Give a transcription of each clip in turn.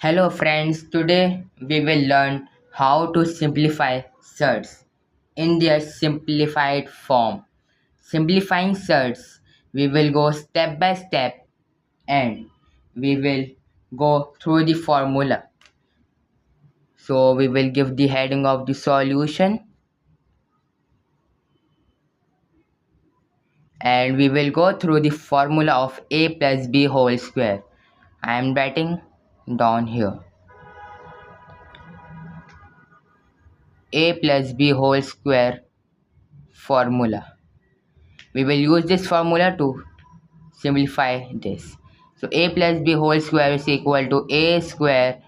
Hello friends, today we will learn how to simplify surds in their simplified form. Simplifying surds, we will go step by step and we will go through the formula. So we will give the heading of the solution and we will go through the formula of a plus b whole square. I am writing down here. A plus b whole square formula. We will use this formula to simplify this. So a plus b whole square is equal to a square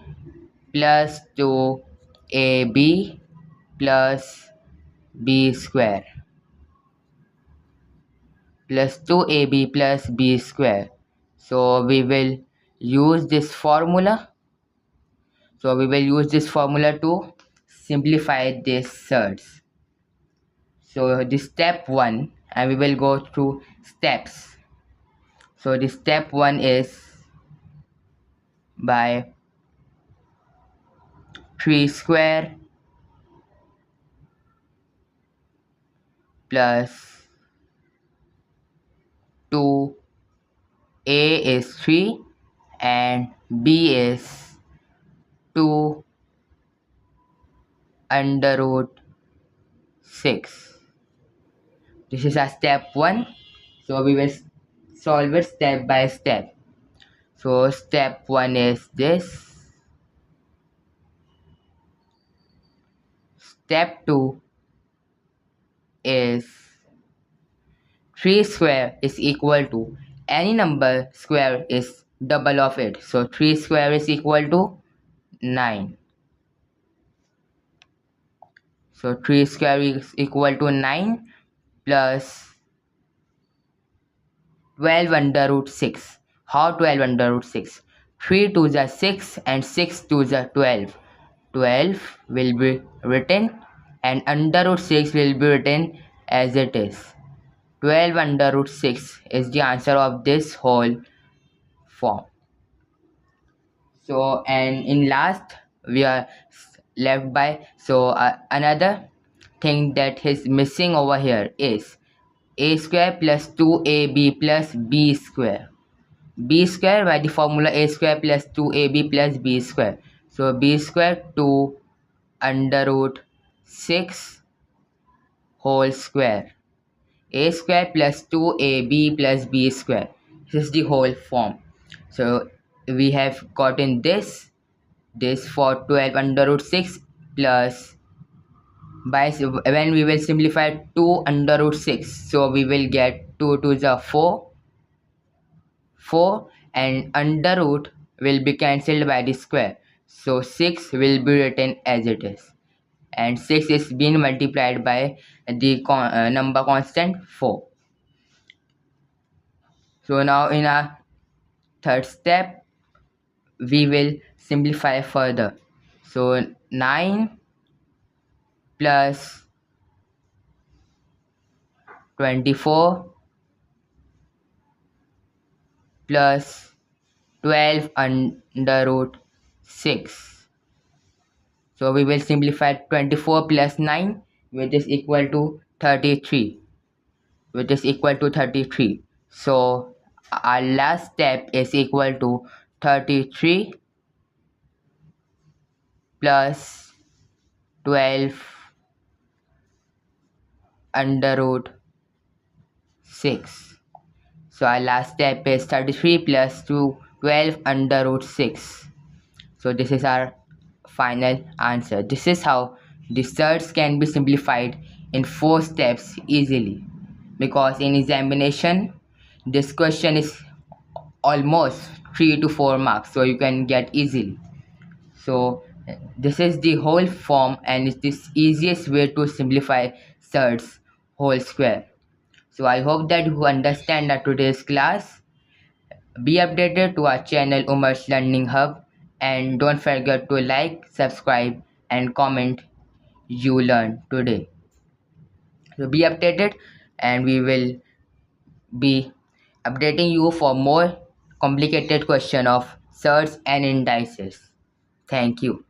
plus 2ab plus b square plus 2ab plus b square. So we will use this formula. To simplify this surds. So this step 1 and we will go through steps. So the step 1 is by 3 square plus 2, a is 3 and b is 2 under root 6. This is our step 1. So we will solve it step by step. So step 1 is this. Step 2 is 3 square is equal to any number square is double of it. So 3 square is equal to 9. So 3 square is equal to 9 plus 12 under root 6. How 12 under root 6? 3 2s are 6 and 6 2s are 12. 12 will be written and under root 6 will be written as it is. 12 under root 6 is the answer of this whole form. So and in last we are left by another thing that is missing over here is a square plus 2ab plus b square. B square by the formula a square plus 2ab plus b square. So b square 2 under root 6 whole square. A square plus 2ab plus b square. This is the whole form. So we have gotten this for 12 under root 6 plus when we will simplify 2 under root 6. So we will get 2 to the 4 and under root will be cancelled by the square. So 6 will be written as it is. And 6 is being multiplied by the number constant 4. So now in our third step we will simplify further. So 9 plus 24 plus 12 under root 6. So we will simplify 24 plus 9 which is equal to 33. So our last step is equal to 33 plus 12 under root 6. So our last step is 33 plus 12 under root 6. So this is our final answer. This is how the surds can be simplified in 4 steps easily, because in examination this question is almost 3 to 4 marks, so you can get easily. So this is the whole form and it's the easiest way to simplify surds whole square. So I hope that you understand today's class. Be updated to our channel Umar's Learning Hub and don't forget to like, subscribe and comment you learned today. So be updated and we will be updating you for more complicated question of surds and indices. Thank you.